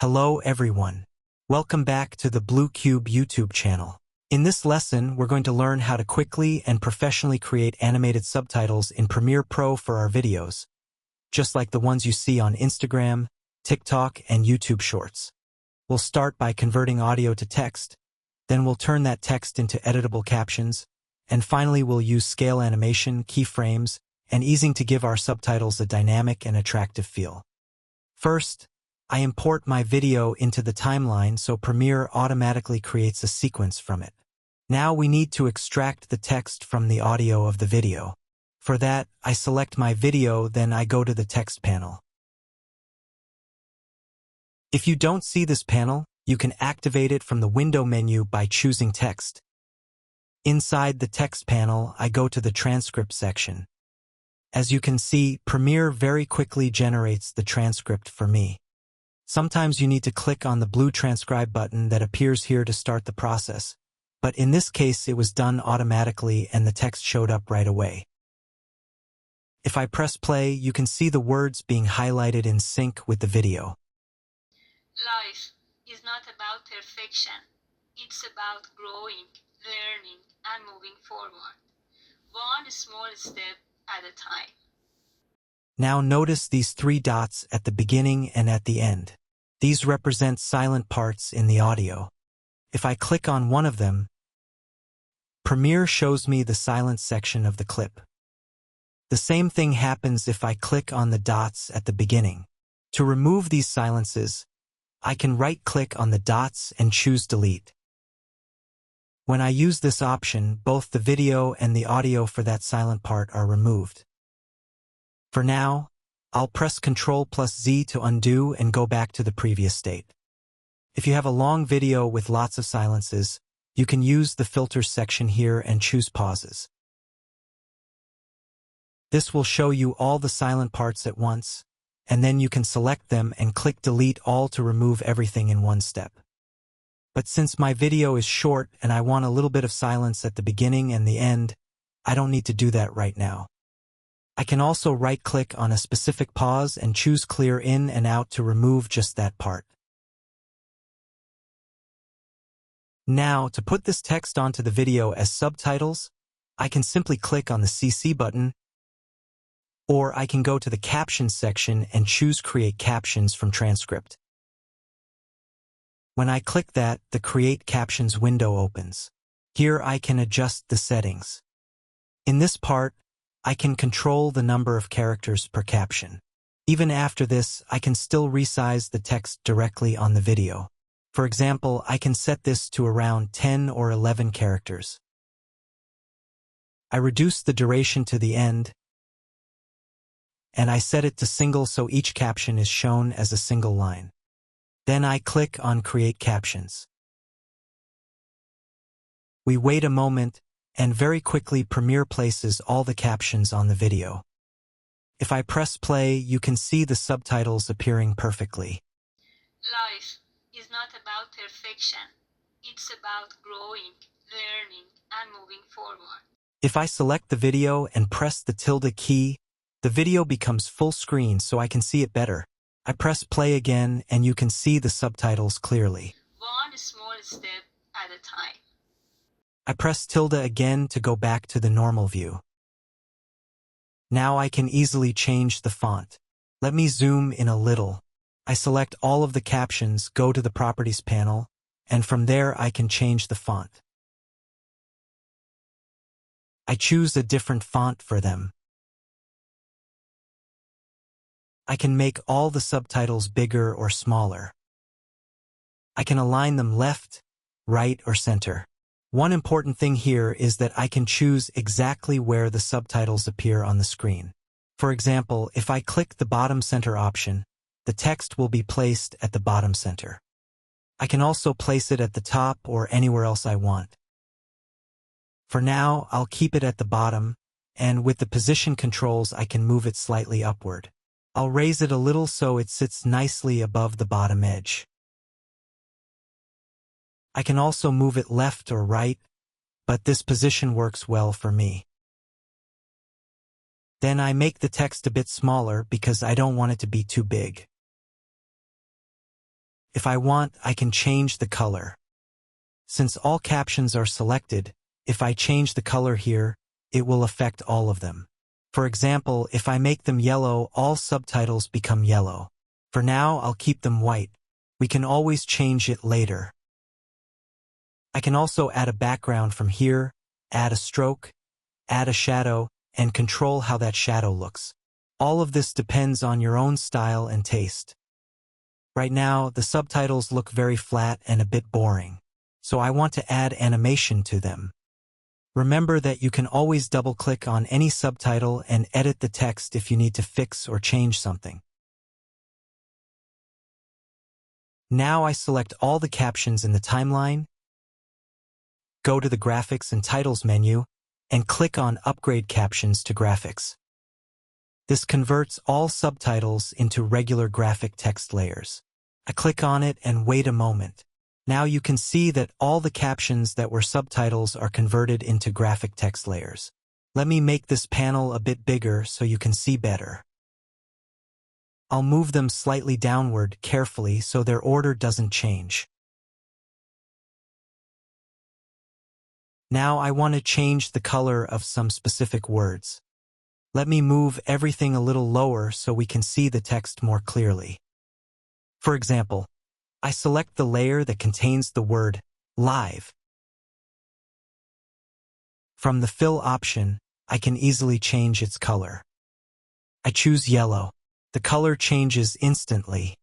Hello everyone. Welcome back to the Blue Cube YouTube channel. In this lesson, we're going to learn how to quickly and professionally create animated subtitles in Premiere Pro for our videos, just like the ones you see on Instagram, TikTok, and YouTube Shorts. We'll start by converting audio to text, then we'll turn that text into editable captions, and finally we'll use scale animation, keyframes, and easing to give our subtitles a dynamic and attractive feel. First, I import my video into the timeline so Premiere automatically creates a sequence from it. Now we need to extract the text from the audio of the video. For that, I select my video, then I go to the text panel. If you don't see this panel, you can activate it from the window menu by choosing text. Inside the text panel, I go to the transcript section. As you can see, Premiere very quickly generates the transcript for me. Sometimes you need to click on the blue transcribe button that appears here to start the process, but in this case it was done automatically and the text showed up right away. If I press play, you can see the words being highlighted in sync with the video. Life is not about perfection. It's about growing, learning, and moving forward. One small step at a time. Now notice these three dots at the beginning and at the end. These represent silent parts in the audio. If I click on one of them, Premiere shows me the silent section of the clip. The same thing happens if I click on the dots at the beginning. To remove these silences, I can right-click on the dots and choose Delete. When I use this option, both the video and the audio for that silent part are removed. For now, I'll press Ctrl+Z to undo and go back to the previous state. If you have a long video with lots of silences, you can use the filters section here and choose pauses. This will show you all the silent parts at once, and then you can select them and click Delete All to remove everything in one step. But since my video is short and I want a little bit of silence at the beginning and the end, I don't need to do that right now. I can also right-click on a specific pause and choose Clear In and Out to remove just that part. Now, to put this text onto the video as subtitles, I can simply click on the CC button, or I can go to the Captions section and choose Create Captions from Transcript. When I click that, the Create Captions window opens. Here I can adjust the settings. In this part, I can control the number of characters per caption. Even after this, I can still resize the text directly on the video. For example, I can set this to around 10 or 11 characters. I reduce the duration to the end, and I set it to single so each caption is shown as a single line. Then I click on Create Captions. We wait a moment, and very quickly Premiere places all the captions on the video. If I press play, you can see the subtitles appearing perfectly. Life is not about perfection. It's about growing, learning, and moving forward. If I select the video and press the tilde key, the video becomes full screen so I can see it better. I press play again and you can see the subtitles clearly. One small step at a time. I press tilde again to go back to the normal view. Now I can easily change the font. Let me zoom in a little. I select all of the captions, go to the Properties panel, and from there I can change the font. I choose a different font for them. I can make all the subtitles bigger or smaller. I can align them left, right, or center. One important thing here is that I can choose exactly where the subtitles appear on the screen. For example, if I click the bottom center option, the text will be placed at the bottom center. I can also place it at the top or anywhere else I want. For now, I'll keep it at the bottom, and with the position controls I can move it slightly upward. I'll raise it a little so it sits nicely above the bottom edge. I can also move it left or right, but this position works well for me. Then I make the text a bit smaller because I don't want it to be too big. If I want, I can change the color. Since all captions are selected, if I change the color here, it will affect all of them. For example, if I make them yellow, all subtitles become yellow. For now, I'll keep them white. We can always change it later. I can also add a background from here, add a stroke, add a shadow, and control how that shadow looks. All of this depends on your own style and taste. Right now, the subtitles look very flat and a bit boring, so I want to add animation to them. Remember that you can always double-click on any subtitle and edit the text if you need to fix or change something. Now I select all the captions in the timeline, go to the Graphics and Titles menu, and click on Upgrade Captions to Graphics. This converts all subtitles into regular graphic text layers. I click on it and wait a moment. Now you can see that all the captions that were subtitles are converted into graphic text layers. Let me make this panel a bit bigger so you can see better. I'll move them slightly downward carefully so their order doesn't change. Now I want to change the color of some specific words. Let me move everything a little lower so we can see the text more clearly. For example, I select the layer that contains the word live. From the fill option, I can easily change its color. I choose yellow. The color changes instantly.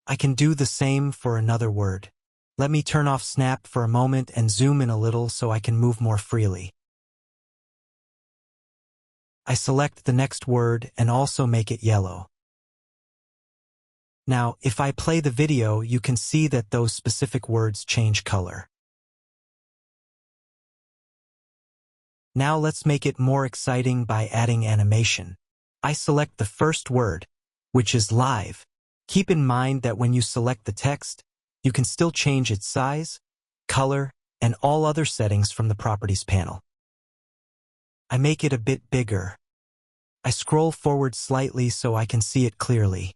I can do the same for another word. Let me turn off snap for a moment and zoom in a little so I can move more freely. I select the next word and also make it yellow. Now, if I play the video, you can see that those specific words change color. Now let's make it more exciting by adding animation. I select the first word, which is live. Keep in mind that when you select the text, you can still change its size, color, and all other settings from the Properties panel. I make it a bit bigger. I scroll forward slightly so I can see it clearly.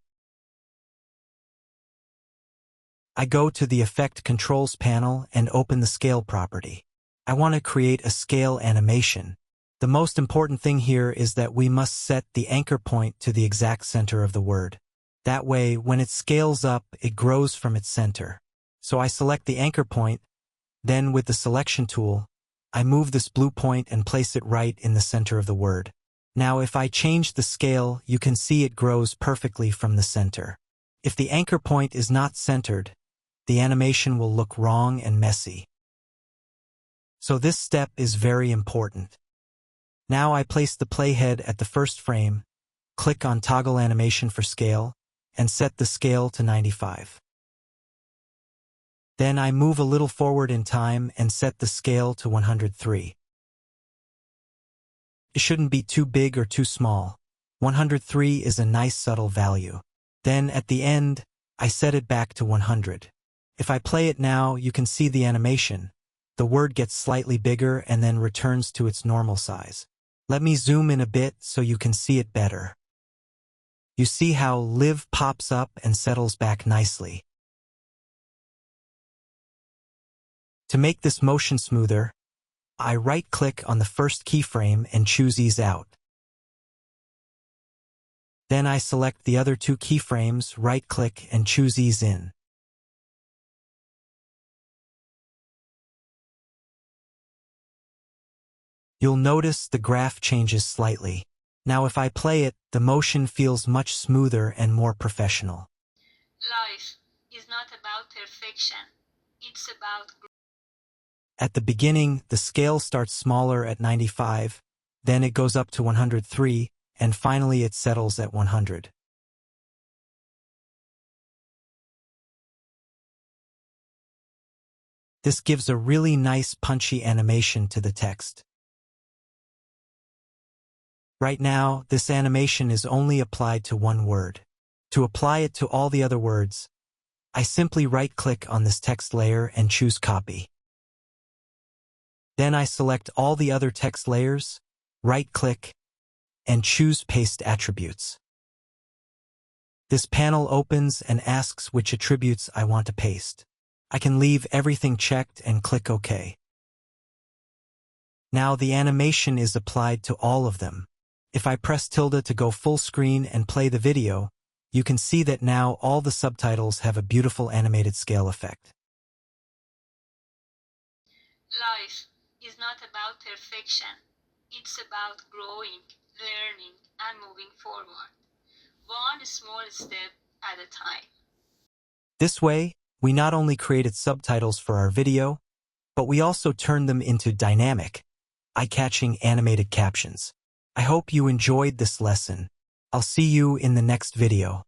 I go to the Effect Controls panel and open the Scale property. I want to create a scale animation. The most important thing here is that we must set the anchor point to the exact center of the word. That way, when it scales up, it grows from its center. So I select the anchor point, then with the Selection tool, I move this blue point and place it right in the center of the word. Now if I change the scale, you can see it grows perfectly from the center. If the anchor point is not centered, the animation will look wrong and messy. So this step is very important. Now I place the playhead at the first frame, click on Toggle Animation for Scale, and set the scale to 95. Then I move a little forward in time and set the scale to 103. It shouldn't be too big or too small. 103 is a nice subtle value. Then at the end, I set it back to 100. If I play it now, you can see the animation. The word gets slightly bigger and then returns to its normal size. Let me zoom in a bit so you can see it better. You see how live pops up and settles back nicely. To make this motion smoother, I right-click on the first keyframe and choose Ease Out. Then I select the other two keyframes, right-click, and choose Ease In. You'll notice the graph changes slightly. Now if I play it, the motion feels much smoother and more professional. Life is not about perfection. It's about growth. At the beginning, the scale starts smaller at 95, then it goes up to 103, and finally it settles at 100. This gives a really nice punchy animation to the text. Right now, this animation is only applied to one word. To apply it to all the other words, I simply right-click on this text layer and choose Copy. Then I select all the other text layers, right-click, and choose Paste Attributes. This panel opens and asks which attributes I want to paste. I can leave everything checked and click OK. Now the animation is applied to all of them. If I press tilde to go full screen and play the video, you can see that now all the subtitles have a beautiful animated scale effect. Life is not about perfection. It's about growing, learning, and moving forward. One small step at a time. This way, we not only created subtitles for our video, but we also turned them into dynamic, eye-catching animated captions. I hope you enjoyed this lesson. I'll see you in the next video.